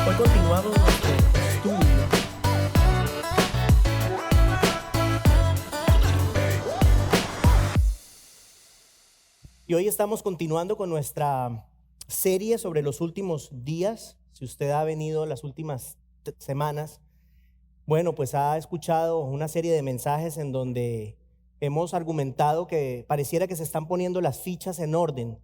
Hoy continuamos nuestro estudio y hoy estamos continuando con nuestra serie sobre los últimos días. Si usted ha venido las últimas semanas, bueno, pues ha escuchado una serie de mensajes en donde hemos argumentado que pareciera que se están poniendo las fichas en orden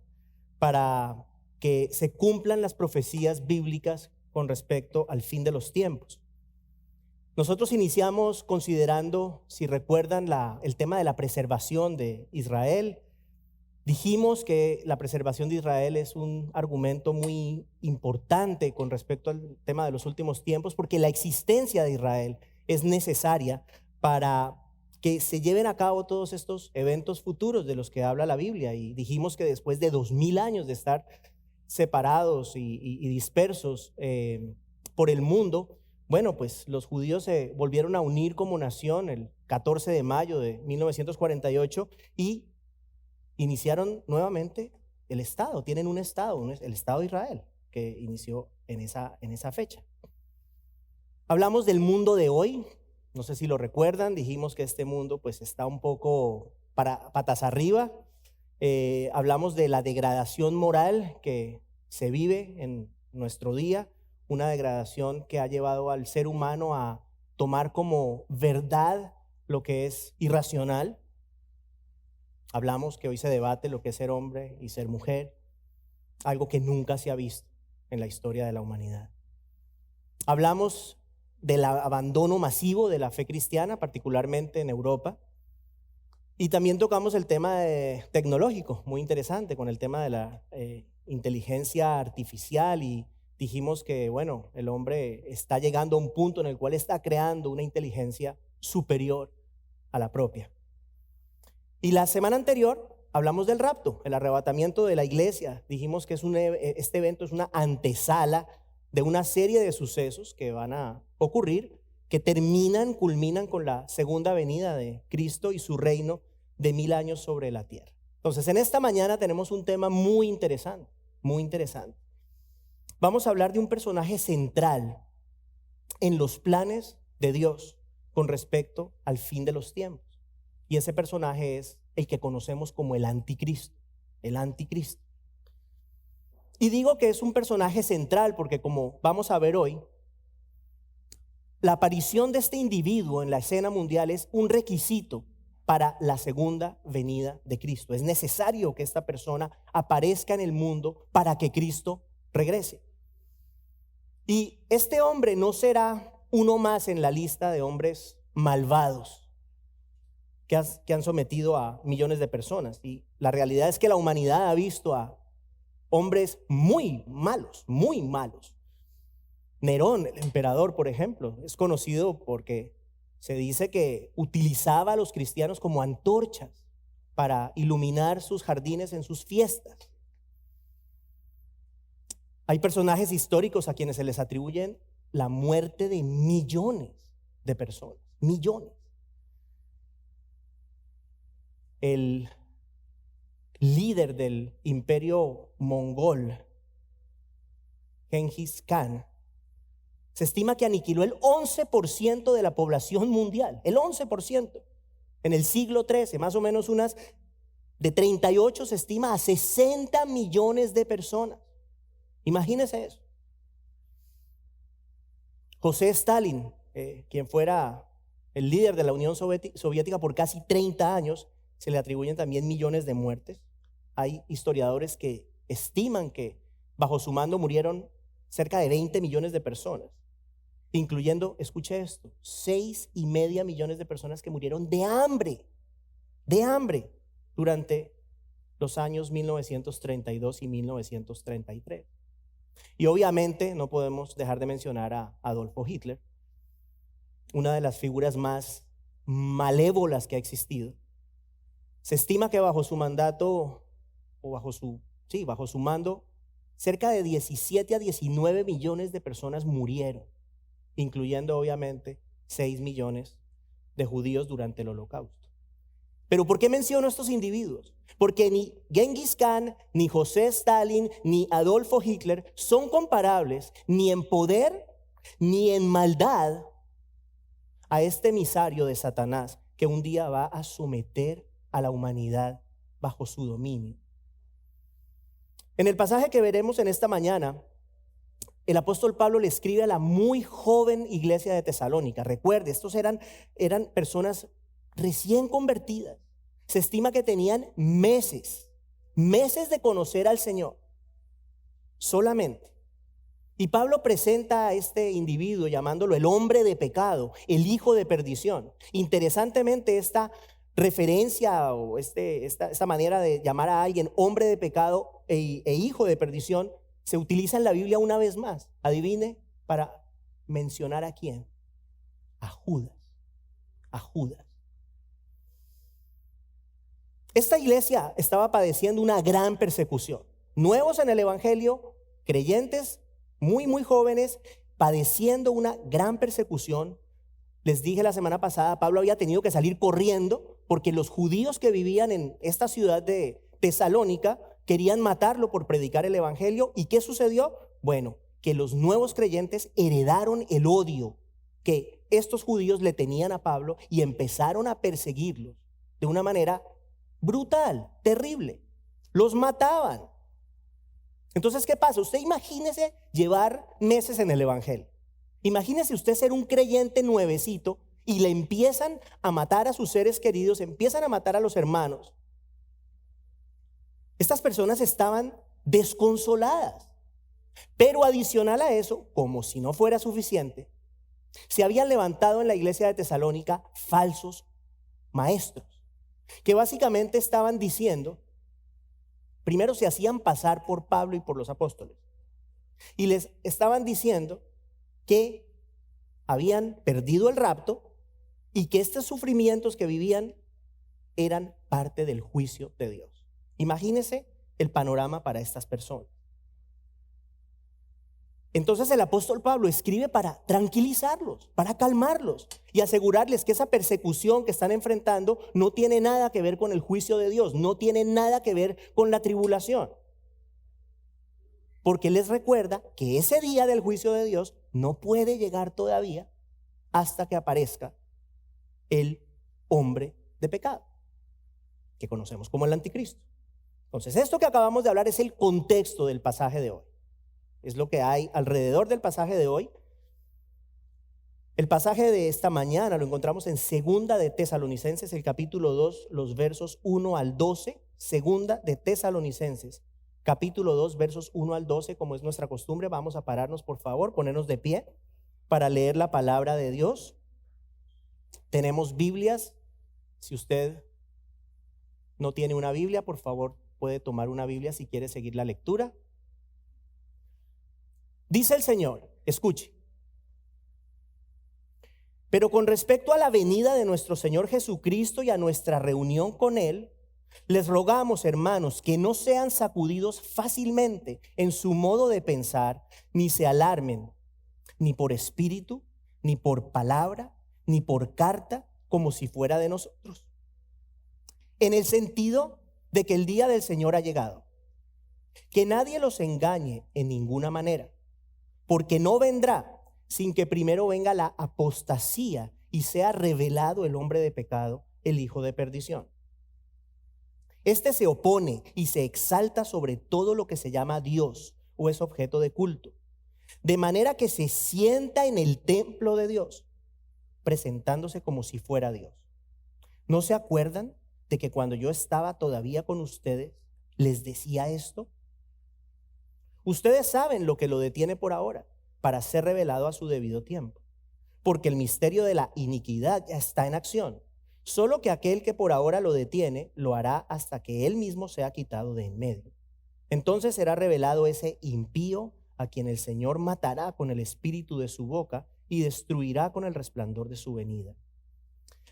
para que se cumplan las profecías bíblicas con respecto al fin de los tiempos. Nosotros iniciamos considerando, si recuerdan, el tema de la preservación de Israel. Dijimos que la preservación de Israel es un argumento muy importante con respecto al tema de los últimos tiempos, porque la existencia de Israel es necesaria para que se lleven a cabo todos estos eventos futuros de los que habla la Biblia. Y dijimos que después de 2000 años de estar separados y dispersos por el mundo, bueno, pues los judíos se volvieron a unir como nación el 14 de mayo de 1948 y iniciaron nuevamente el Estado. Tienen un Estado, el Estado de Israel, que inició en esa fecha. Hablamos del mundo de hoy. No sé si lo recuerdan, dijimos que este mundo pues está un poco patas arriba. Hablamos de la degradación moral que se vive en nuestro día, una degradación que ha llevado al ser humano a tomar como verdad lo que es irracional. Hablamos que hoy se debate lo que es ser hombre y ser mujer, algo que nunca se ha visto en la historia de la humanidad. Hablamos del abandono masivo de la fe cristiana, particularmente en Europa. Y también tocamos el tema tecnológico, muy interesante, con el tema de la inteligencia artificial, y dijimos que, bueno, el hombre está llegando a un punto en el cual está creando una inteligencia superior a la propia. Y la semana anterior hablamos del rapto, el arrebatamiento de la iglesia. Dijimos que este evento es una antesala de una serie de sucesos que van a ocurrir, que culminan con la segunda venida de Cristo y su reino de 1000 años sobre la tierra. Entonces, en esta mañana tenemos un tema muy interesante, muy interesante. Vamos a hablar de un personaje central en los planes de Dios con respecto al fin de los tiempos. Y ese personaje es el que conocemos como el anticristo, el anticristo. Y digo que es un personaje central porque, como vamos a ver hoy, la aparición de este individuo en la escena mundial es un requisito para la segunda venida de Cristo. Es necesario que esta persona aparezca en el mundo para que Cristo regrese. Y este hombre no será uno más en la lista de hombres malvados que han sometido a millones de personas. Y la realidad es que la humanidad ha visto a hombres muy malos, muy malos. Nerón, el emperador, por ejemplo, es conocido porque se dice que utilizaba a los cristianos como antorchas para iluminar sus jardines en sus fiestas. Hay personajes históricos a quienes se les atribuyen la muerte de millones de personas, millones. El líder del imperio mongol, Genghis Khan, se estima que aniquiló el 11% de la población mundial, el 11%. En el siglo XIII, más o menos de 38 se estima a 60 millones de personas. Imagínense eso. José Stalin, quien fuera el líder de la Unión Soviética por casi 30 años, se le atribuyen también millones de muertes. Hay historiadores que estiman que bajo su mando murieron cerca de 20 millones de personas, incluyendo, escuche esto, 6,5 millones de personas que murieron de hambre durante los años 1932 y 1933. Y obviamente no podemos dejar de mencionar a Adolfo Hitler, una de las figuras más malévolas que ha existido. Se estima que bajo su mandato, o bajo su mando, cerca de 17 a 19 millones de personas murieron, incluyendo obviamente 6 millones de judíos durante el Holocausto. Pero ¿por qué menciono estos individuos? Porque ni Genghis Khan, ni José Stalin, ni Adolfo Hitler son comparables ni en poder ni en maldad a este emisario de Satanás que un día va a someter a la humanidad bajo su dominio. En el pasaje que veremos en esta mañana, el apóstol Pablo le escribe a la muy joven iglesia de Tesalónica. Recuerde, estos eran personas recién convertidas. Se estima que tenían meses de conocer al Señor solamente. Y Pablo presenta a este individuo llamándolo el hombre de pecado, el hijo de perdición. Interesantemente, esta referencia o esta manera de llamar a alguien hombre de pecado e hijo de perdición se utiliza en la Biblia una vez más. Adivine, para mencionar a quién. A Judas. A Judas. Esta iglesia estaba padeciendo una gran persecución. Nuevos en el evangelio, creyentes muy jóvenes, padeciendo una gran persecución. Les dije la semana pasada, Pablo había tenido que salir corriendo porque los judíos que vivían en esta ciudad de Tesalónica querían matarlo por predicar el evangelio. ¿Y qué sucedió? Bueno, que los nuevos creyentes heredaron el odio que estos judíos le tenían a Pablo y empezaron a perseguirlos de una manera brutal, terrible. Los mataban. Entonces, ¿qué pasa? Usted imagínese llevar meses en el evangelio. Imagínese usted ser un creyente nuevecito y le empiezan a matar a sus seres queridos, empiezan a matar a los hermanos. Estas personas estaban desconsoladas. Pero adicional a eso, como si no fuera suficiente, se habían levantado en la iglesia de Tesalónica falsos maestros, que básicamente estaban diciendo, primero se hacían pasar por Pablo y por los apóstoles, y les estaban diciendo que habían perdido el rapto y que estos sufrimientos que vivían eran parte del juicio de Dios. Imagínese el panorama para estas personas. Entonces el apóstol Pablo escribe para tranquilizarlos, para calmarlos y asegurarles que esa persecución que están enfrentando no tiene nada que ver con el juicio de Dios, no tiene nada que ver con la tribulación. Porque les recuerda que ese día del juicio de Dios no puede llegar todavía hasta que aparezca el hombre de pecado, que conocemos como el anticristo. Entonces, esto que acabamos de hablar es el contexto del pasaje de hoy. Es lo que hay alrededor del pasaje de hoy. El pasaje de esta mañana lo encontramos en Segunda de Tesalonicenses, el capítulo 2, los versos 1 al 12. Segunda de Tesalonicenses, capítulo 2, versos 1 al 12, como es nuestra costumbre. Vamos a pararnos, por favor, ponernos de pie para leer la palabra de Dios. Tenemos Biblias. Si usted no tiene una Biblia, por favor, puede tomar una Biblia si quiere seguir la lectura. Dice el Señor, escuche: pero con respecto a la venida de nuestro Señor Jesucristo y a nuestra reunión con Él, les rogamos, hermanos, que no sean sacudidos fácilmente en su modo de pensar, ni se alarmen, ni por espíritu, ni por palabra, ni por carta, como si fuera de nosotros, en el sentido de que el día del Señor ha llegado. Que nadie los engañe en ninguna manera, porque no vendrá sin que primero venga la apostasía y sea revelado el hombre de pecado, el hijo de perdición. Este se opone y se exalta sobre todo lo que se llama Dios o es objeto de culto, de manera que se sienta en el templo de Dios, presentándose como si fuera Dios. ¿No se acuerdan de que cuando yo estaba todavía con ustedes les decía esto? Ustedes saben lo que lo detiene por ahora, para ser revelado a su debido tiempo, porque el misterio de la iniquidad ya está en acción. Solo que aquel que por ahora lo detiene, lo hará hasta que él mismo sea quitado de en medio. Entonces será revelado ese impío a quien el Señor matará con el espíritu de su boca y destruirá con el resplandor de su venida.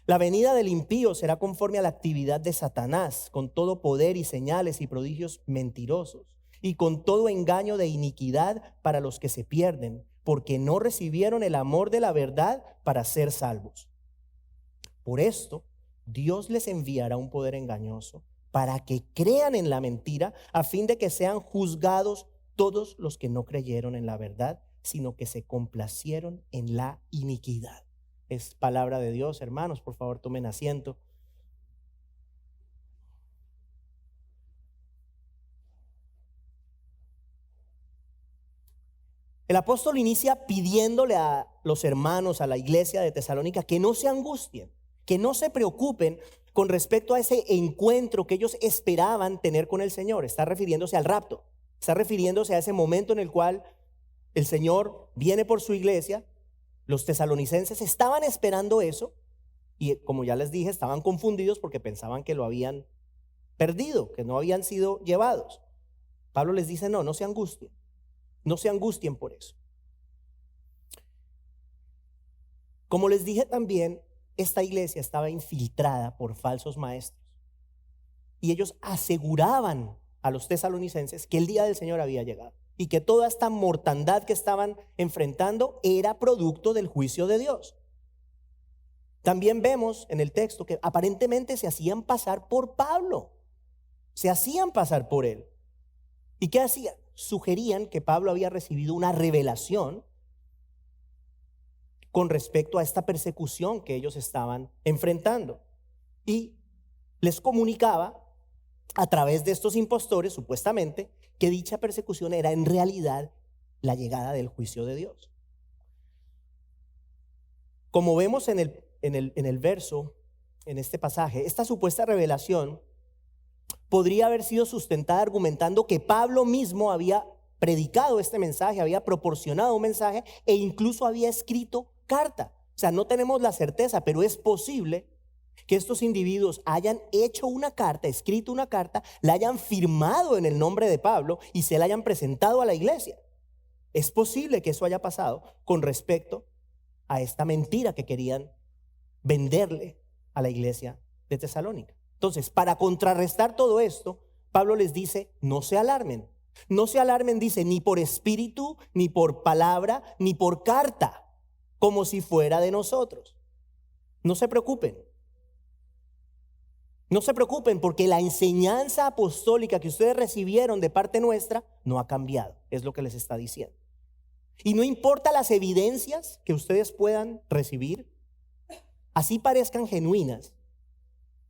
La venida del impío será conforme a la actividad de Satanás, con todo poder y señales y prodigios mentirosos, y con todo engaño de iniquidad para los que se pierden, porque no recibieron el amor de la verdad para ser salvos. Por esto, Dios les enviará un poder engañoso para que crean en la mentira, a fin de que sean juzgados todos los que no creyeron en la verdad, sino que se complacieron en la iniquidad. Es palabra de Dios, hermanos, por favor tomen asiento. El apóstol inicia pidiéndole a los hermanos, a la iglesia de Tesalónica, que no se angustien, que no se preocupen con respecto a ese encuentro que ellos esperaban tener con el Señor. Está refiriéndose al rapto, está refiriéndose a ese momento en el cual el Señor viene por su iglesia. Los tesalonicenses estaban esperando eso y, como ya les dije, estaban confundidos porque pensaban que lo habían perdido, que no habían sido llevados. Pablo les dice, no se angustien. No se angustien por eso. Como les dije también, esta iglesia estaba infiltrada por falsos maestros y ellos aseguraban a los tesalonicenses que el día del Señor había llegado y que toda esta mortandad que estaban enfrentando era producto del juicio de Dios. También vemos en el texto que aparentemente se hacían pasar por Pablo, se hacían pasar por él. ¿Y qué hacían? Sugerían que Pablo había recibido una revelación con respecto a esta persecución que ellos estaban enfrentando. Y les comunicaba a través de estos impostores, supuestamente, que dicha persecución era en realidad la llegada del juicio de Dios. Como vemos en el verso, en este pasaje, esta supuesta revelación podría haber sido sustentada argumentando que Pablo mismo había predicado este mensaje, había proporcionado un mensaje e incluso había escrito carta. O sea, no tenemos la certeza, pero es posible que estos individuos hayan hecho una carta, escrito una carta, la hayan firmado en el nombre de Pablo y se la hayan presentado a la iglesia. Es posible que eso haya pasado con respecto a esta mentira que querían venderle a la iglesia de Tesalónica. Entonces, para contrarrestar todo esto, Pablo les dice, no se alarmen. No se alarmen, dice, ni por espíritu, ni por palabra, ni por carta, como si fuera de nosotros. No se preocupen. No se preocupen porque la enseñanza apostólica que ustedes recibieron de parte nuestra no ha cambiado, es lo que les está diciendo. Y no importa las evidencias que ustedes puedan recibir, así parezcan genuinas,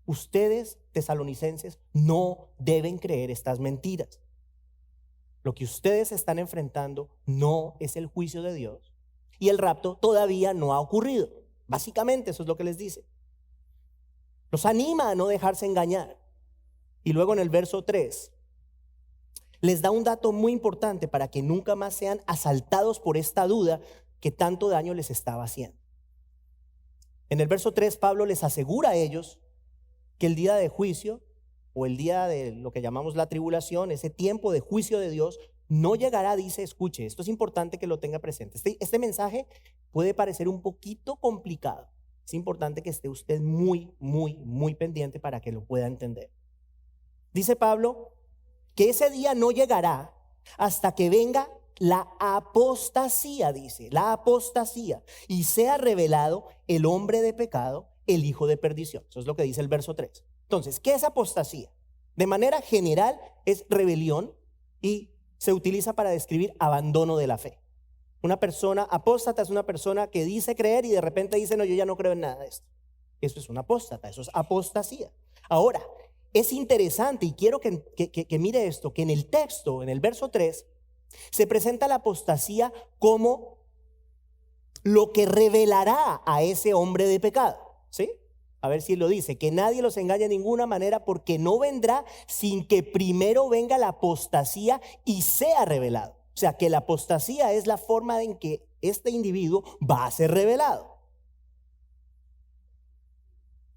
ustedes, tesalonicenses, no deben creer estas mentiras. Lo que ustedes están enfrentando no es el juicio de Dios y el rapto todavía no ha ocurrido. Básicamente eso es lo que les dice. Los anima a no dejarse engañar. Y luego en el verso 3 les da un dato muy importante para que nunca más sean asaltados por esta duda que tanto daño les estaba haciendo. En el verso 3 Pablo les asegura a ellos que el día de juicio o el día de lo que llamamos la tribulación, ese tiempo de juicio de Dios, no llegará, dice, escuche, esto es importante que lo tenga presente. Este mensaje puede parecer un poquito complicado. Es importante que esté usted muy pendiente para que lo pueda entender. Dice Pablo que ese día no llegará hasta que venga la apostasía, dice, la apostasía, y sea revelado el hombre de pecado, el hijo de perdición. Eso es lo que dice el verso 3. Entonces, ¿qué es apostasía? De manera general es rebelión y se utiliza para describir abandono de la fe. Una persona apóstata es una persona que dice creer y de repente dice, no, yo ya no creo en nada de esto. Eso es un apóstata, eso es apostasía. Ahora, es interesante y quiero que mire esto, que en el texto, en el verso 3, se presenta la apostasía como lo que revelará a ese hombre de pecado. ¿Sí? A ver si lo dice, que nadie los engañe de ninguna manera porque no vendrá sin que primero venga la apostasía y sea revelado. O sea, que la apostasía es la forma en que este individuo va a ser revelado.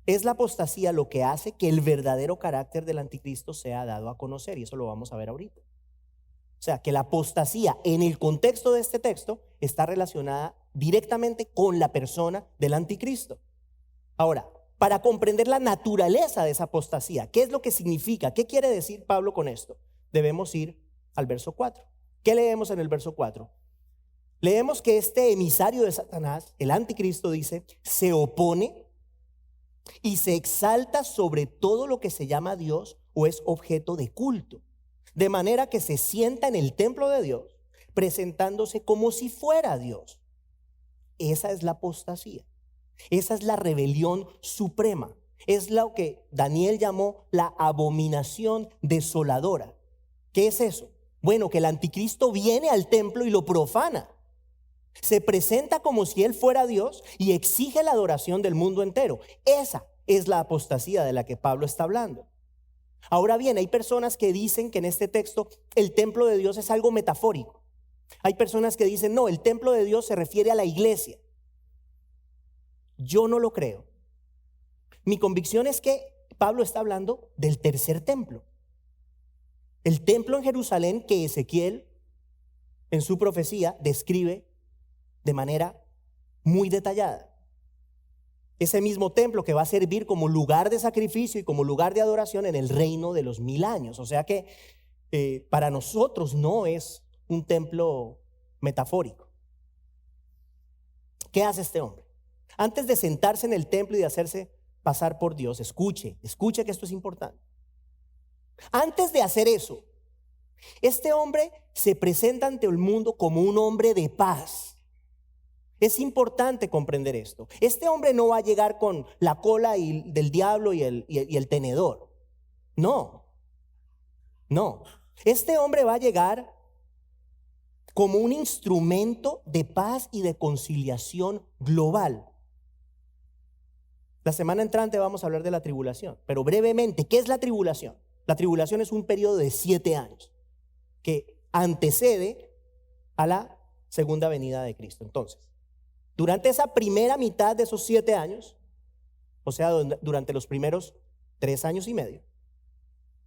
Es la apostasía lo que hace que el verdadero carácter del anticristo sea dado a conocer y eso lo vamos a ver ahorita. O sea, que la apostasía en el contexto de este texto está relacionada directamente con la persona del anticristo. Ahora, para comprender la naturaleza de esa apostasía, ¿qué es lo que significa? ¿Qué quiere decir Pablo con esto? Debemos ir al verso 4. ¿Qué leemos en el verso 4? Leemos que este emisario de Satanás, el anticristo, dice, se opone y se exalta sobre todo lo que se llama Dios o es objeto de culto, de manera que se sienta en el templo de Dios, presentándose como si fuera Dios. Esa es la apostasía, esa es la rebelión suprema, es lo que Daniel llamó la abominación desoladora. ¿Qué es eso? Bueno, que el anticristo viene al templo y lo profana. Se presenta como si él fuera Dios y exige la adoración del mundo entero. Esa es la apostasía de la que Pablo está hablando. Ahora bien, hay personas que dicen que en este texto el templo de Dios es algo metafórico. Hay personas que dicen, no, el templo de Dios se refiere a la iglesia. Yo no lo creo. Mi convicción es que Pablo está hablando del tercer templo. El templo en Jerusalén que Ezequiel en su profecía describe de manera muy detallada. Ese mismo templo que va a servir como lugar de sacrificio y como lugar de adoración en el reino de los 1000 años. O sea que para nosotros no es un templo metafórico. ¿Qué hace este hombre? Antes de sentarse en el templo y de hacerse pasar por Dios, escuche que esto es importante. Antes de hacer eso, este hombre se presenta ante el mundo como un hombre de paz. Es importante comprender esto. Este hombre no va a llegar con la cola del diablo y el tenedor. No. Este hombre va a llegar como un instrumento de paz y de conciliación global. La semana entrante vamos a hablar de la tribulación, pero brevemente, ¿qué es la tribulación? La tribulación es un periodo de 7 años que antecede a la segunda venida de Cristo. Entonces, durante esa primera mitad de esos 7 años, o sea, durante los primeros 3 años y medio,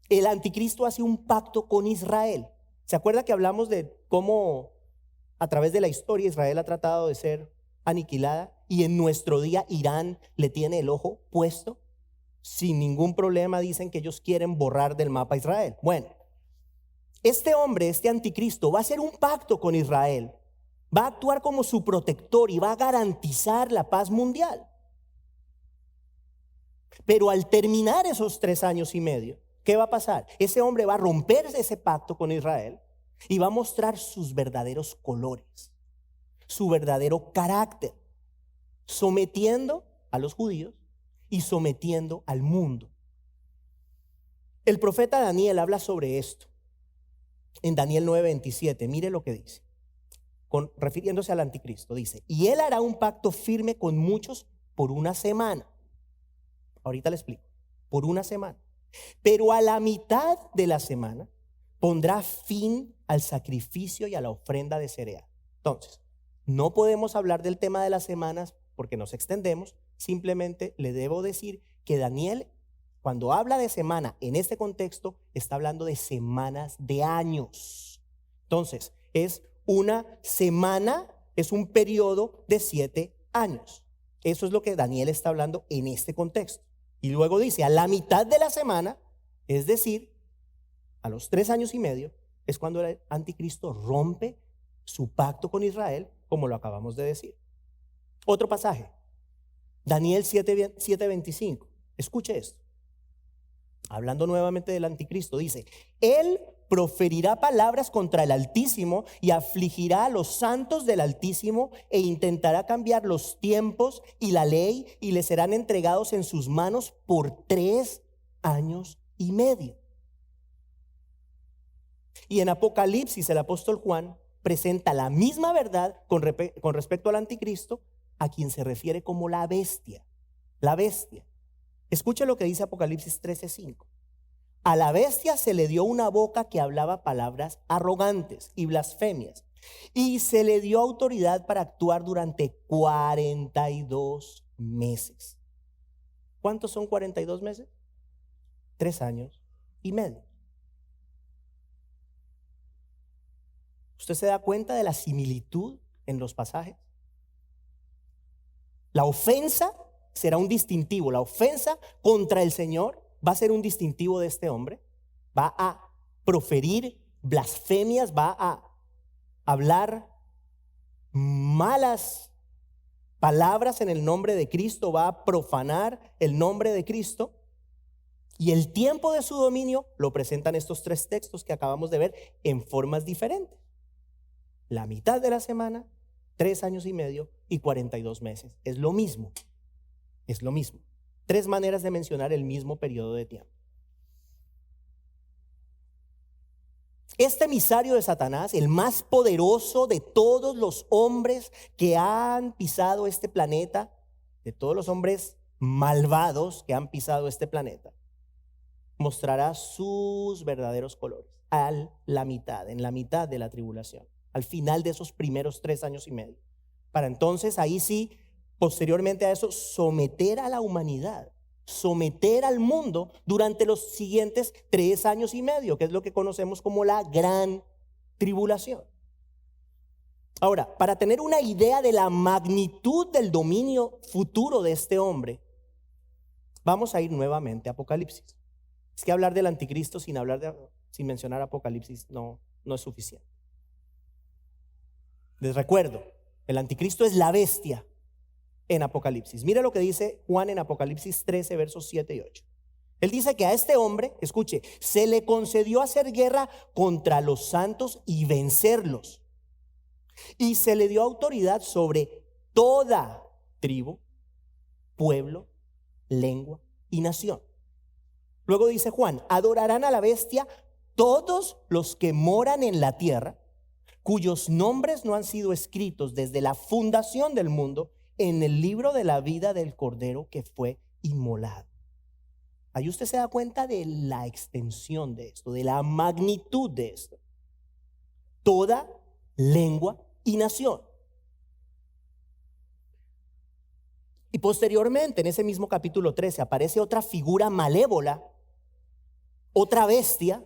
el anticristo hace un pacto con Israel. ¿Se acuerda que hablamos de cómo a través de la historia Israel ha tratado de ser aniquilada y en nuestro día Irán le tiene el ojo puesto? Sin ningún problema dicen que ellos quieren borrar del mapa a Israel. Bueno, este hombre, este anticristo, va a hacer un pacto con Israel. Va a actuar como su protector y va a garantizar la paz mundial. Pero al terminar esos 3 años y medio, ¿qué va a pasar? Ese hombre va a romper ese pacto con Israel y va a mostrar sus verdaderos colores, su verdadero carácter, sometiendo a los judíos y sometiendo al mundo. El profeta Daniel habla sobre esto en Daniel 9:27. Mire lo que dice, refiriéndose al anticristo. Dice, y él hará un pacto firme con muchos por una semana. Ahorita le explico, por una semana. Pero a la mitad de la semana pondrá fin al sacrificio y a la ofrenda de cereal. Entonces, no podemos hablar del tema de las semanas porque nos extendemos. Simplemente le debo decir que Daniel, cuando habla de semana en este contexto, está hablando de semanas de años. Entonces, es una semana, es un periodo de 7 años. Eso es lo que Daniel está hablando en este contexto. Y luego dice, a la mitad de la semana, es decir, a los 3 años y medio, es cuando el anticristo rompe su pacto con Israel, como lo acabamos de decir. Otro pasaje, Daniel 7:25. Escuche esto. Hablando nuevamente del anticristo, dice, él proferirá palabras contra el Altísimo y afligirá a los santos del Altísimo e intentará cambiar los tiempos y la ley y les serán entregados en sus manos por 3 años y medio. Y en Apocalipsis el apóstol Juan presenta la misma verdad con respecto al anticristo, a quien se refiere como la bestia. La bestia. Escuche lo que dice Apocalipsis 13:5. A la bestia se le dio una boca que hablaba palabras arrogantes y blasfemias, y se le dio autoridad para actuar durante 42 meses. ¿Cuántos son 42 meses? 3 años y medio. ¿Usted se da cuenta de la similitud en los pasajes? La ofensa será un distintivo. La ofensa contra el Señor va a ser un distintivo de este hombre. Va a proferir blasfemias, va a hablar malas palabras en el nombre de Cristo, va a profanar el nombre de Cristo. Y el tiempo de su dominio lo presentan estos tres textos que acabamos de ver en formas diferentes. La mitad de la semana, 3 años y medio y 42 meses. Es lo mismo. Es lo mismo. 3 maneras de mencionar el mismo periodo de tiempo. Este emisario de Satanás, el más poderoso de todos los hombres que han pisado este planeta, de todos los hombres malvados que han pisado este planeta, mostrará sus verdaderos colores en la mitad de la tribulación, al final de esos primeros 3 años y medio. Para entonces, ahí sí, posteriormente a eso, someter a la humanidad, someter al mundo durante los siguientes 3 años y medio, que es lo que conocemos como la gran tribulación. Ahora, para tener una idea de la magnitud del dominio futuro de este hombre, vamos a ir nuevamente a Apocalipsis. Es que hablar del anticristo sin mencionar Apocalipsis no es suficiente. Les recuerdo, el anticristo es la bestia en Apocalipsis. Mira lo que dice Juan en Apocalipsis 13, versos 7 y 8. Él dice que a este hombre, escuche, se le concedió hacer guerra contra los santos y vencerlos. Y se le dio autoridad sobre toda tribu, pueblo, lengua y nación. Luego dice Juan, adorarán a la bestia todos los que moran en la tierra, cuyos nombres no han sido escritos desde la fundación del mundo en el libro de la vida del Cordero que fue inmolado. Ahí usted se da cuenta de la extensión de esto, de la magnitud de esto. Toda lengua y nación. Y posteriormente, en ese mismo capítulo 13, aparece otra figura malévola, otra bestia,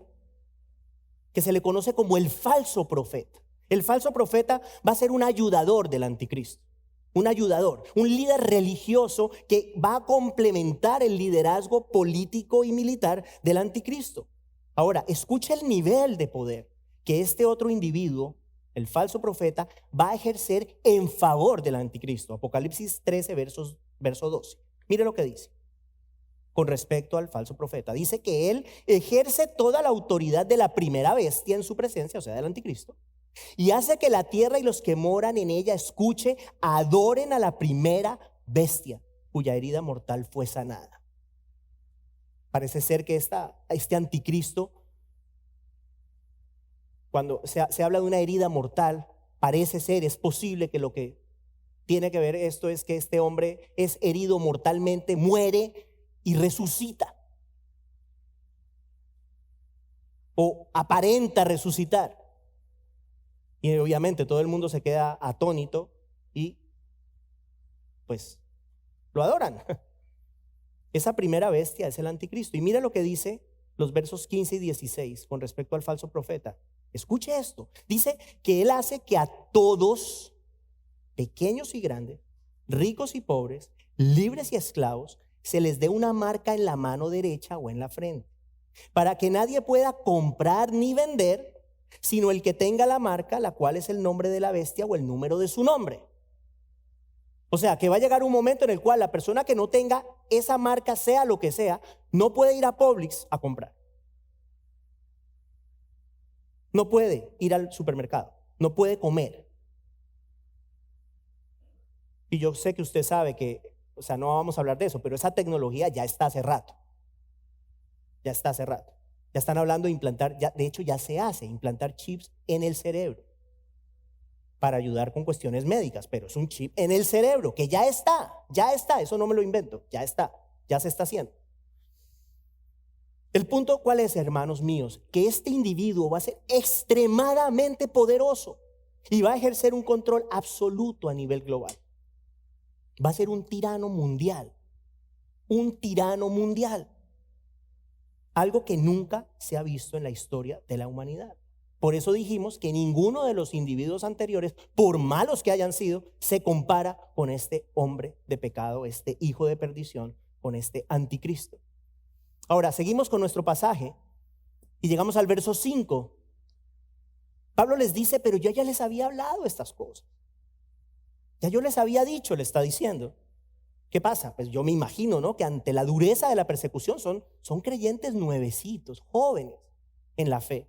que se le conoce como el falso profeta. El falso profeta va a ser un ayudador del anticristo. Un ayudador, un líder religioso que va a complementar el liderazgo político y militar del anticristo. Ahora, escucha el nivel de poder que este otro individuo, el falso profeta, va a ejercer en favor del anticristo. Apocalipsis 13, verso 12. Mire lo que dice con respecto al falso profeta. Dice que él ejerce toda la autoridad de la primera bestia en su presencia, o sea, del anticristo, y hace que la tierra y los que moran en ella escuche, adoren a la primera bestia, cuya herida mortal fue sanada. Parece ser que este anticristo, cuando se habla de una herida mortal, es posible que lo que tiene que ver esto es que este hombre es herido mortalmente, muere y resucita. O aparenta resucitar. Y obviamente todo el mundo se queda atónito y pues lo adoran. Esa primera bestia es el anticristo. Y mira lo que dice los versos 15 y 16 con respecto al falso profeta. Escuche esto. Dice que él hace que a todos, pequeños y grandes, ricos y pobres, libres y esclavos, se les dé una marca en la mano derecha o en la frente, para que nadie pueda comprar ni vender, sino el que tenga la marca, la cual es el nombre de la bestia o el número de su nombre. O sea, que va a llegar un momento en el cual la persona que no tenga esa marca, sea lo que sea, no puede ir a Publix a comprar. No puede ir al supermercado, no puede comer. Y yo sé que usted sabe que, o sea, no vamos a hablar de eso, pero esa tecnología ya está hace rato. Ya está hace rato. Ya están hablando de implantar, de hecho ya se hace, implantar chips en el cerebro para ayudar con cuestiones médicas, pero es un chip en el cerebro que ya está, eso no me lo invento, ya está, ya se está haciendo. El punto, ¿cuál es, hermanos míos? Que este individuo va a ser extremadamente poderoso y va a ejercer un control absoluto a nivel global. Va a ser un tirano mundial, algo que nunca se ha visto en la historia de la humanidad. Por eso dijimos que ninguno de los individuos anteriores, por malos que hayan sido, se compara con este hombre de pecado, este hijo de perdición, con este anticristo. Ahora, seguimos con nuestro pasaje y llegamos al verso 5. Pablo les dice, pero yo ya les había hablado estas cosas. Ya yo les había dicho, le está diciendo. ¿Qué pasa? Pues yo me imagino, ¿no?, que ante la dureza de la persecución son creyentes nuevecitos, jóvenes en la fe.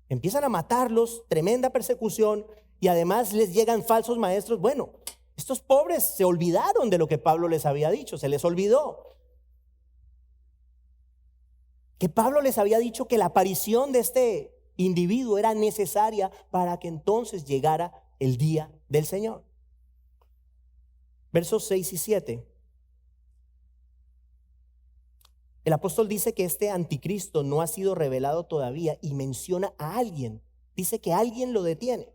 Empiezan a matarlos, tremenda persecución, y además les llegan falsos maestros. Bueno, estos pobres se olvidaron de lo que Pablo les había dicho, se les olvidó. Que Pablo les había dicho que la aparición de este individuo era necesaria para que entonces llegara el día del Señor. Versos 6 y 7. El apóstol dice que este anticristo no ha sido revelado todavía y menciona a alguien. Dice que alguien lo detiene.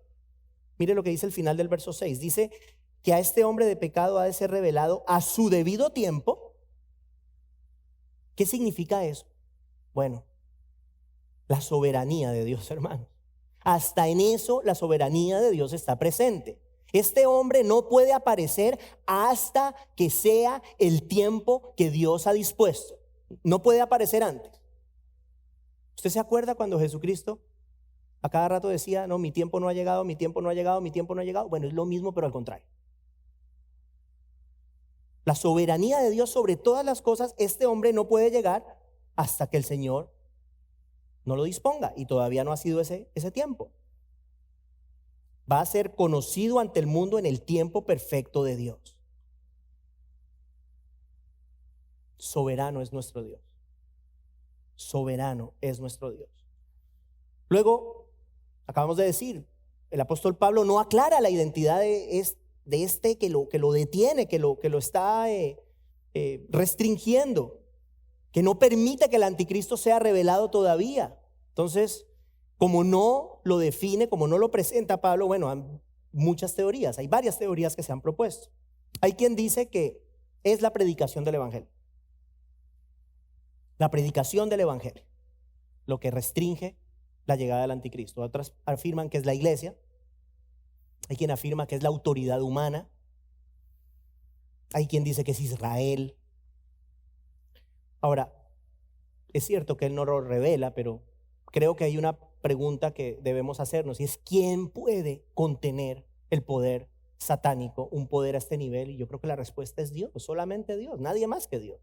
Mire lo que dice el final del verso 6. Dice que a este hombre de pecado ha de ser revelado a su debido tiempo. ¿Qué significa eso? Bueno, la soberanía de Dios, hermanos. Hasta en eso la soberanía de Dios está presente. Este hombre no puede aparecer hasta que sea el tiempo que Dios ha dispuesto. No puede aparecer antes. ¿Usted se acuerda cuando Jesucristo a cada rato decía, no, mi tiempo no ha llegado, mi tiempo no ha llegado, mi tiempo no ha llegado? Bueno, es lo mismo, pero al contrario. La soberanía de Dios sobre todas las cosas, este hombre no puede llegar hasta que el Señor no lo disponga, y todavía no ha sido ese tiempo. Va a ser conocido ante el mundo en el tiempo perfecto de Dios. Soberano es nuestro Dios. Soberano es nuestro Dios. Luego, acabamos de decir, el apóstol Pablo no aclara la identidad de este que lo detiene, que lo está restringiendo, que no permite que el anticristo sea revelado todavía. Entonces, como no lo define, como no lo presenta Pablo, bueno, hay muchas teorías, hay varias teorías que se han propuesto. Hay quien dice que es la predicación del evangelio. La predicación del evangelio, lo que restringe la llegada del anticristo. Otras afirman que es la iglesia. Hay quien afirma que es la autoridad humana. Hay quien dice que es Israel. Ahora, es cierto que él no lo revela, pero creo que hay una pregunta que debemos hacernos, y es: ¿quién puede contener el poder satánico, un poder a este nivel? Y yo creo que la respuesta es Dios, solamente Dios, nadie más que Dios.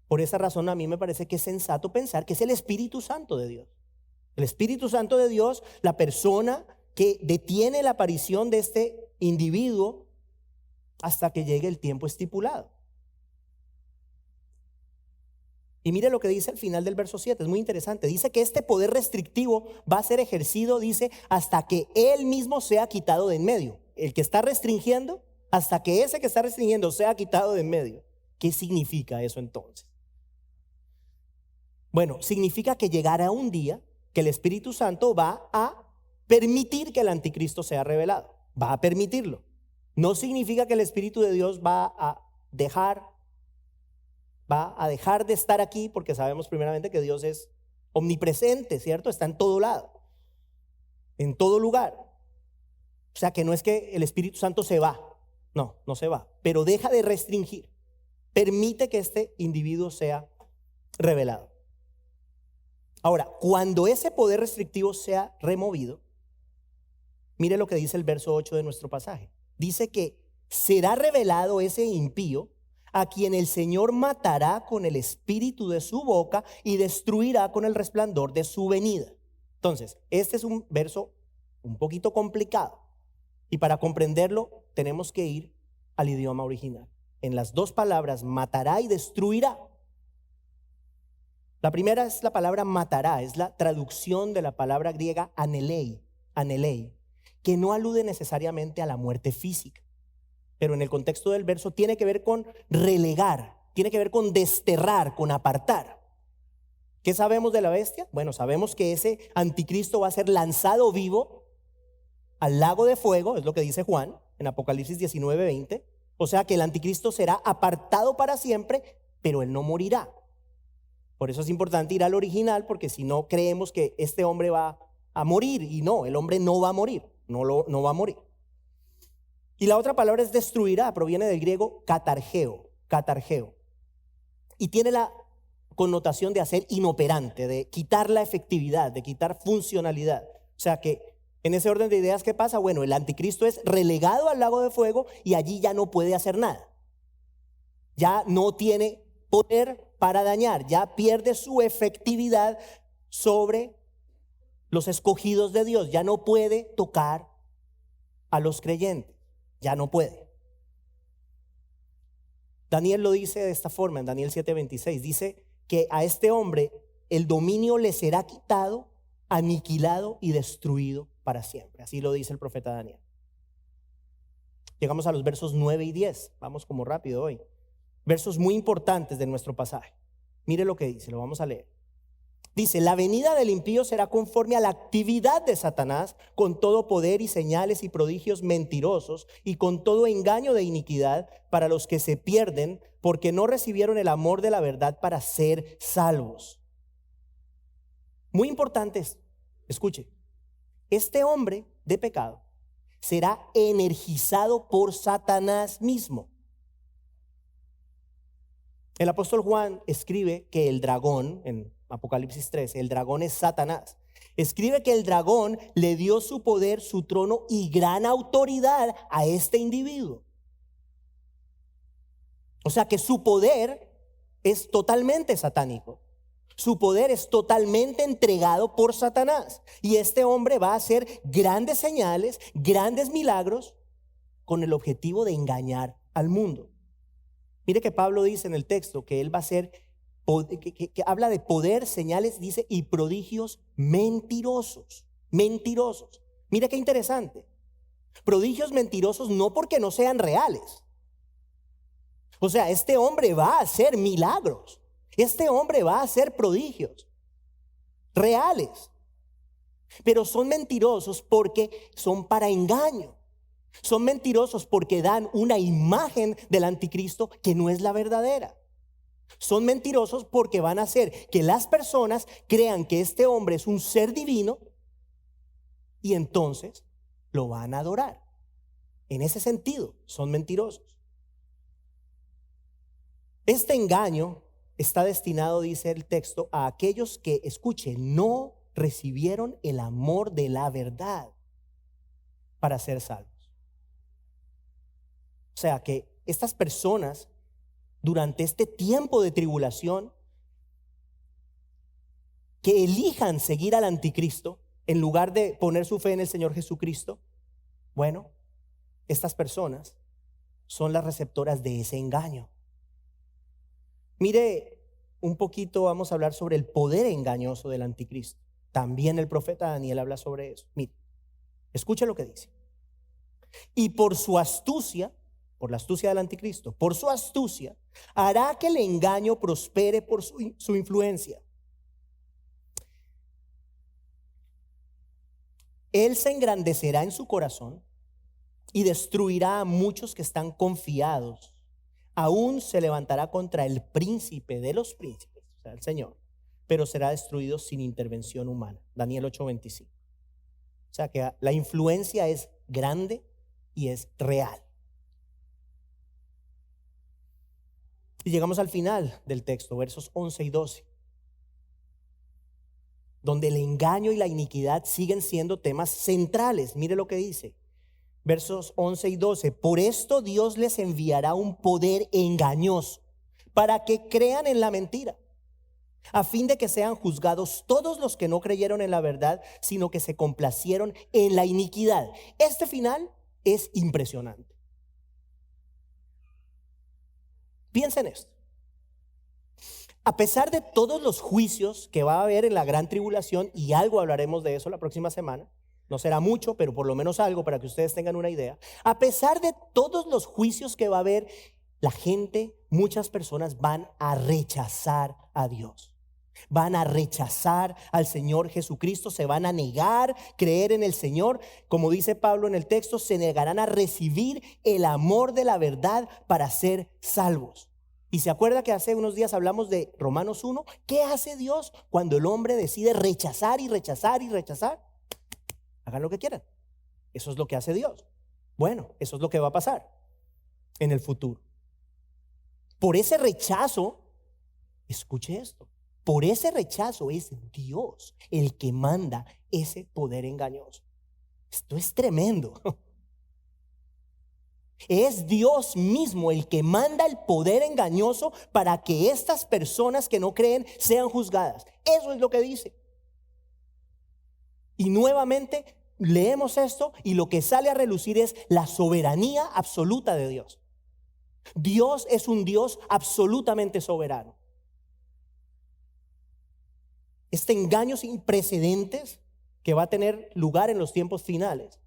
Por esa razón a mí me parece que es sensato pensar que es el Espíritu Santo de Dios. El Espíritu Santo de Dios, la persona que detiene la aparición de este individuo hasta que llegue el tiempo estipulado. Y mire lo que dice al final del verso 7, es muy interesante. Dice que este poder restrictivo va a ser ejercido, dice, hasta que él mismo sea quitado de en medio. El que está restringiendo, hasta que ese que está restringiendo sea quitado de en medio. ¿Qué significa eso entonces? Bueno, significa que llegará un día que el Espíritu Santo va a permitir que el anticristo sea revelado. Va a permitirlo. No significa que el Espíritu de Dios va a dejar de estar aquí, porque sabemos primeramente que Dios es omnipresente, ¿cierto? Está en todo lado, en todo lugar. O sea que no es que el Espíritu Santo se va, no se va, pero deja de restringir, permite que este individuo sea revelado. Ahora, cuando ese poder restrictivo sea removido, mire lo que dice el verso 8 de nuestro pasaje. Dice que será revelado ese impío, a quien el Señor matará con el espíritu de su boca y destruirá con el resplandor de su venida. Entonces, este es un verso un poquito complicado, y para comprenderlo tenemos que ir al idioma original. En las dos palabras, matará y destruirá. La primera es la palabra matará, es la traducción de la palabra griega anelei, que no alude necesariamente a la muerte física, pero en el contexto del verso tiene que ver con relegar, tiene que ver con desterrar, con apartar. ¿Qué sabemos de la bestia? Bueno, sabemos que ese anticristo va a ser lanzado vivo al lago de fuego, es lo que dice Juan en Apocalipsis 19:20. O sea que el anticristo será apartado para siempre, pero él no morirá. Por eso es importante ir al original, porque si no creemos que este hombre va a morir, y no, el hombre no va a morir, no va a morir. Y la otra palabra es destruirá, proviene del griego catargeo, y tiene la connotación de hacer inoperante, de quitar la efectividad, de quitar funcionalidad. O sea que En ese orden de ideas, ¿qué pasa? Bueno, el anticristo es relegado al lago de fuego y allí ya no puede hacer nada. Ya no tiene poder para dañar, ya pierde su efectividad sobre los escogidos de Dios, ya no puede tocar a los creyentes, ya no puede. Daniel lo dice de esta forma en Daniel 7:26, dice que a este hombre el dominio le será quitado, aniquilado y destruido para siempre. Así lo dice el profeta Daniel. Llegamos a los versos 9 y 10, vamos como rápido hoy. Versos muy importantes de nuestro pasaje. Mire lo que dice, lo vamos a leer. Dice, la venida del impío será conforme a la actividad de Satanás, con todo poder y señales y prodigios mentirosos y con todo engaño de iniquidad para los que se pierden, porque no recibieron el amor de la verdad para ser salvos. Muy importante es, escuche, este hombre de pecado será energizado por Satanás mismo. El apóstol Juan escribe que el dragón, en Apocalipsis 13, el dragón es Satanás. Escribe que el dragón le dio su poder, su trono y gran autoridad a este individuo. O sea que su poder es totalmente satánico. Su poder es totalmente entregado por Satanás. Y este hombre va a hacer grandes señales, grandes milagros, con el objetivo de engañar al mundo. Mire que Pablo dice en el texto que él va a ser, que habla de poder, señales, dice, y prodigios mentirosos. Mentirosos. Mire qué interesante. Prodigios mentirosos no porque no sean reales. O sea, este hombre va a hacer milagros. Este hombre va a hacer prodigios reales. Pero son mentirosos porque son para engaño. Son mentirosos porque dan una imagen del anticristo que no es la verdadera. Son mentirosos porque van a hacer que las personas crean que este hombre es un ser divino y entonces lo van a adorar. En ese sentido, son mentirosos. Este engaño está destinado, dice el texto, a aquellos que, escuchen, no recibieron el amor de la verdad para ser salvos. O sea que estas personas durante este tiempo de tribulación que elijan seguir al anticristo en lugar de poner su fe en el Señor Jesucristo, bueno, estas personas son las receptoras de ese engaño. Mire un poquito, vamos a hablar sobre el poder engañoso del anticristo. También el profeta Daniel habla sobre eso. Mire, escuche lo que dice. Y por su astucia, por la astucia del anticristo, por su astucia, hará que el engaño prospere por su influencia. Él se engrandecerá en su corazón y destruirá a muchos que están confiados. Aún se levantará contra el príncipe de los príncipes, o sea, el Señor, pero será destruido sin intervención humana. Daniel 8:25. O sea que la influencia es grande y es real. Y llegamos al final del texto, versos 11 y 12, donde el engaño y la iniquidad siguen siendo temas centrales. Mire lo que dice, versos 11 y 12. Por esto Dios les enviará un poder engañoso para que crean en la mentira, a fin de que sean juzgados todos los que no creyeron en la verdad, sino que se complacieron en la iniquidad. Este final es impresionante. Piensa en esto. A pesar de todos los juicios que va a haber en la gran tribulación, y algo hablaremos de eso la próxima semana, no será mucho, pero por lo menos algo para que ustedes tengan una idea. A pesar de todos los juicios que va a haber, la gente, muchas personas van a rechazar a Dios. Van a rechazar al Señor Jesucristo, se van a negar creer en el Señor. Como dice Pablo en el texto, se negarán a recibir el amor de la verdad para ser salvos. Y se acuerda que hace unos días hablamos de Romanos 1. ¿Qué hace Dios cuando el hombre decide rechazar y rechazar y rechazar? Hagan lo que quieran. Eso es lo que hace Dios. Bueno, eso es lo que va a pasar en el futuro. Por ese rechazo, escuche esto, por ese rechazo es Dios el que manda ese poder engañoso. Esto es tremendo. Es Dios mismo el que manda el poder engañoso para que estas personas que no creen sean juzgadas. Eso es lo que dice. Y nuevamente leemos esto y lo que sale a relucir es la soberanía absoluta de Dios. Dios es un Dios absolutamente soberano. Este engaño sin precedentes que va a tener lugar en los tiempos finales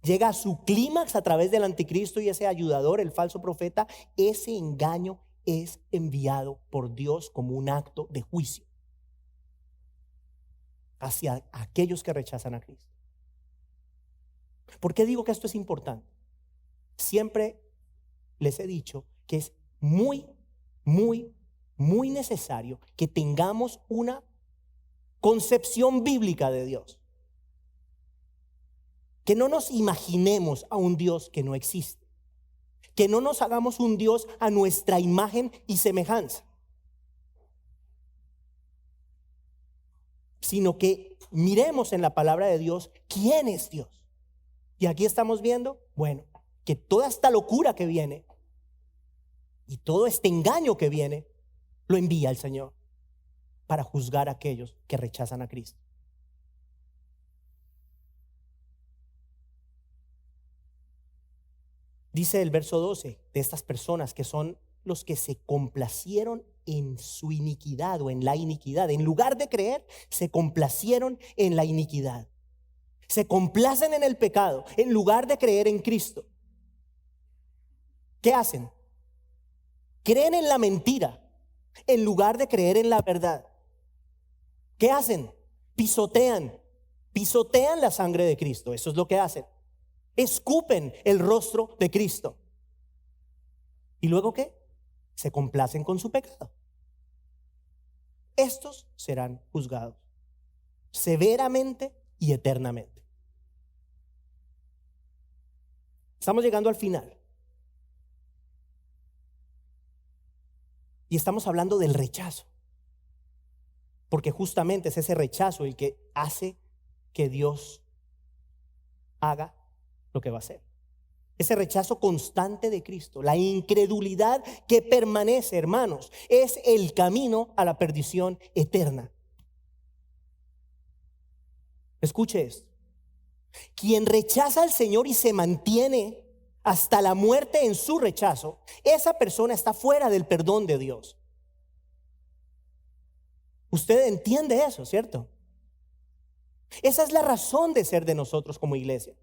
llega a su clímax a través del anticristo y ese ayudador, el falso profeta. Ese engaño es enviado por Dios como un acto de juicio hacia aquellos que rechazan a Cristo. ¿Por qué digo que esto es importante? Siempre les he dicho que es muy necesario que tengamos una concepción bíblica de Dios. Que no nos imaginemos a un Dios que no existe. Que no nos hagamos un Dios a nuestra imagen y semejanza. Sino que miremos en la palabra de Dios quién es Dios. Y aquí estamos viendo, bueno, que toda esta locura que viene y todo este engaño que viene, lo envía el Señor para juzgar a aquellos que rechazan a Cristo. Dice el verso 12 de estas personas que son los que se complacieron en su iniquidad o en la iniquidad. En lugar de creer, se complacieron en la iniquidad. Se complacen en el pecado en lugar de creer en Cristo. ¿Qué hacen? Creen en la mentira en lugar de creer en la verdad. ¿Qué hacen? Pisotean la sangre de Cristo. Eso es lo que hacen. Escupen el rostro de Cristo. ¿Y luego qué? Se complacen con su pecado. Estos serán juzgados severamente y eternamente. Estamos llegando al final. Y estamos hablando del rechazo. Porque justamente es ese rechazo el que hace que Dios haga lo que va a hacer. Ese rechazo constante de Cristo, la incredulidad que permanece, hermanos, es el camino a la perdición eterna. Escuche esto. Quien rechaza al Señor y se mantiene hasta la muerte en su rechazo, esa persona está fuera del perdón de Dios. Usted entiende eso, ¿cierto? Esa es la razón de ser de nosotros como iglesia.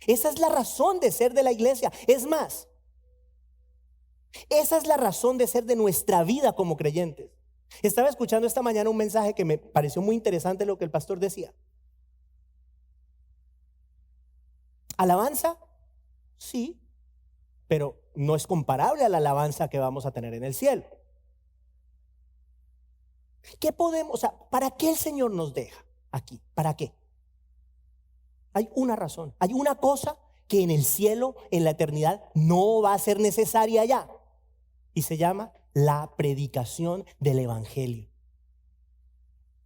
Esa es la razón de ser de la iglesia. Es más, esa es la razón de ser de nuestra vida como creyentes. Estaba escuchando esta mañana un mensaje que me pareció muy interesante lo que el pastor decía. ¿Alabanza? Sí, pero no es comparable a la alabanza que vamos a tener en el cielo. ¿Qué podemos, para qué el Señor nos deja aquí? ¿Para qué? Hay una razón, hay una cosa que en el cielo, en la eternidad, no va a ser necesaria ya. Y se llama la predicación del evangelio.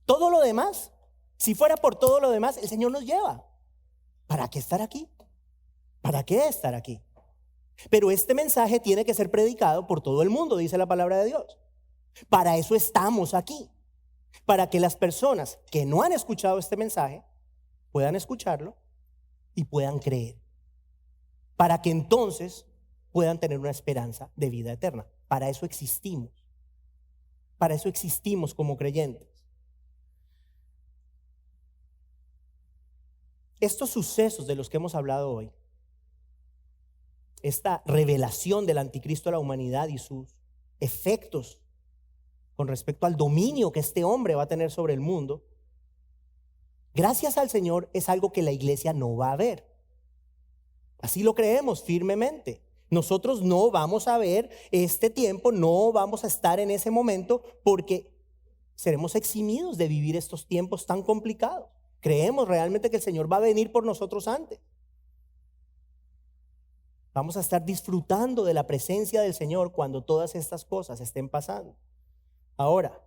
Todo lo demás, si fuera por todo lo demás, el Señor nos lleva. ¿Para qué estar aquí? ¿Para qué estar aquí? Pero este mensaje tiene que ser predicado por todo el mundo, dice la palabra de Dios. Para eso estamos aquí. Para que las personas que no han escuchado este mensaje puedan escucharlo y puedan creer. Para que entonces puedan tener una esperanza de vida eterna. Para eso existimos. Para eso existimos como creyentes. Estos sucesos de los que hemos hablado hoy, esta revelación del anticristo a la humanidad y sus efectos con respecto al dominio que este hombre va a tener sobre el mundo, gracias al Señor es algo que la iglesia no va a ver. Así lo creemos firmemente. Nosotros no vamos a ver este tiempo, no vamos a estar en ese momento porque seremos eximidos de vivir estos tiempos tan complicados. Creemos realmente que el Señor va a venir por nosotros antes. Vamos a estar disfrutando de la presencia del Señor cuando todas estas cosas estén pasando. Ahora,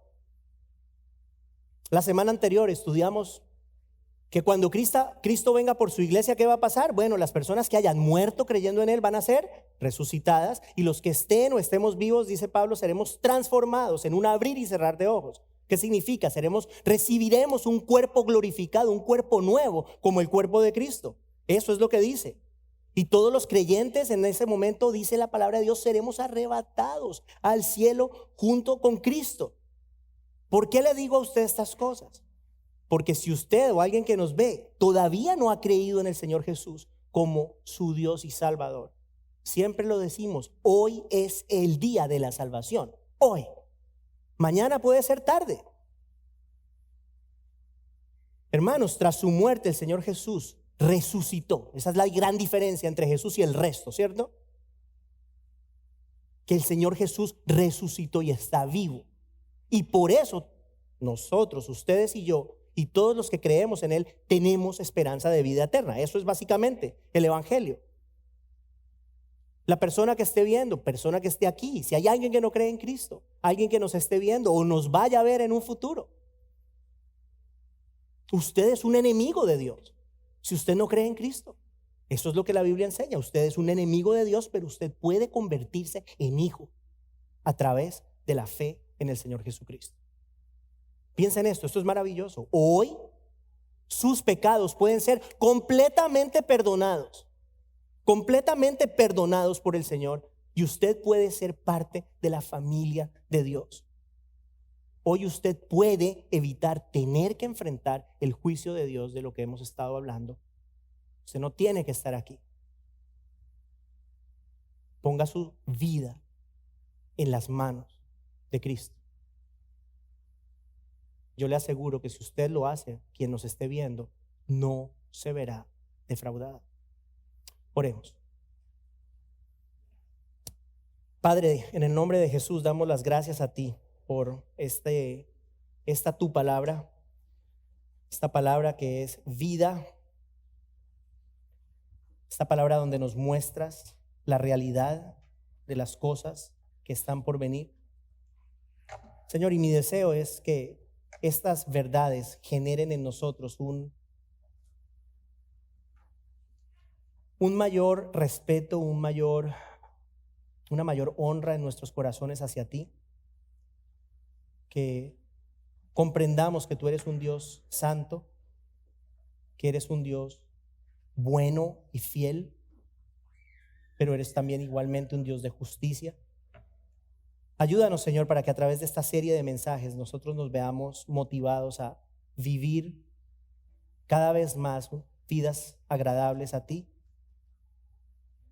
la semana anterior estudiamos Que cuando Cristo venga por su iglesia, ¿qué va a pasar? Bueno, las personas que hayan muerto creyendo en Él van a ser resucitadas, y los que estén o estemos vivos, dice Pablo, seremos transformados en un abrir y cerrar de ojos. ¿Qué significa? Recibiremos un cuerpo glorificado, un cuerpo nuevo, como el cuerpo de Cristo. Eso es lo que dice. Y todos los creyentes en ese momento, dice la palabra de Dios, seremos arrebatados al cielo junto con Cristo. ¿Por qué le digo a usted estas cosas? Porque si usted o alguien que nos ve todavía no ha creído en el Señor Jesús como su Dios y Salvador, siempre lo decimos, hoy es el día de la salvación. Hoy. Mañana puede ser tarde. Hermanos, tras su muerte el Señor Jesús resucitó. Esa es la gran diferencia entre Jesús y el resto, ¿cierto? Que el Señor Jesús resucitó y está vivo. Y por eso nosotros, ustedes y yo, y todos los que creemos en Él, tenemos esperanza de vida eterna. Eso es básicamente el Evangelio. La persona que esté viendo, persona que esté aquí, si hay alguien que no cree en Cristo, alguien que nos esté viendo o nos vaya a ver en un futuro, usted es un enemigo de Dios si usted no cree en Cristo. Eso es lo que la Biblia enseña. Usted es un enemigo de Dios, pero usted puede convertirse en hijo a través de la fe en el Señor Jesucristo. Piensa en esto es maravilloso. Hoy sus pecados pueden ser completamente perdonados por el Señor, y usted puede ser parte de la familia de Dios. Hoy usted puede evitar tener que enfrentar el juicio de Dios de lo que hemos estado hablando. Usted no tiene que estar aquí. Ponga su vida en las manos de Cristo. Yo le aseguro que si usted lo hace, quien nos esté viendo no se verá defraudado. Oremos. Padre, en el nombre de Jesús damos las gracias a ti por esta tu palabra, esta palabra que es vida, esta palabra donde nos muestras la realidad de las cosas que están por venir. Señor, y mi deseo es que estas verdades generen en nosotros un mayor respeto, una mayor honra en nuestros corazones hacia ti, que comprendamos que tú eres un Dios santo, que eres un Dios bueno y fiel, pero eres también igualmente un Dios de justicia. Ayúdanos, Señor, para que a través de esta serie de mensajes nosotros nos veamos motivados a vivir cada vez más vidas agradables a ti.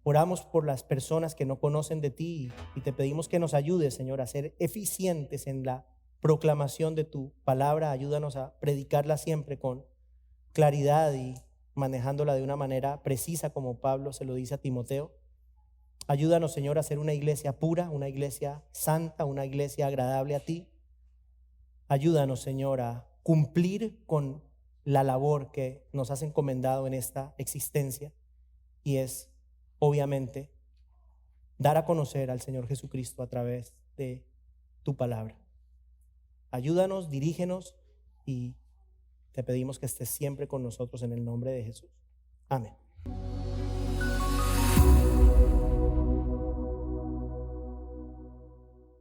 Oramos por las personas que no conocen de ti y te pedimos que nos ayudes, Señor, a ser eficientes en la proclamación de tu palabra. Ayúdanos a predicarla siempre con claridad y manejándola de una manera precisa, como Pablo se lo dice a Timoteo. Ayúdanos, Señor, a ser una iglesia pura, una iglesia santa, una iglesia agradable a ti. Ayúdanos, Señor, a cumplir con la labor que nos has encomendado en esta existencia, y es, obviamente, dar a conocer al Señor Jesucristo a través de tu palabra. Ayúdanos, dirígenos, y te pedimos que estés siempre con nosotros en el nombre de Jesús. Amén.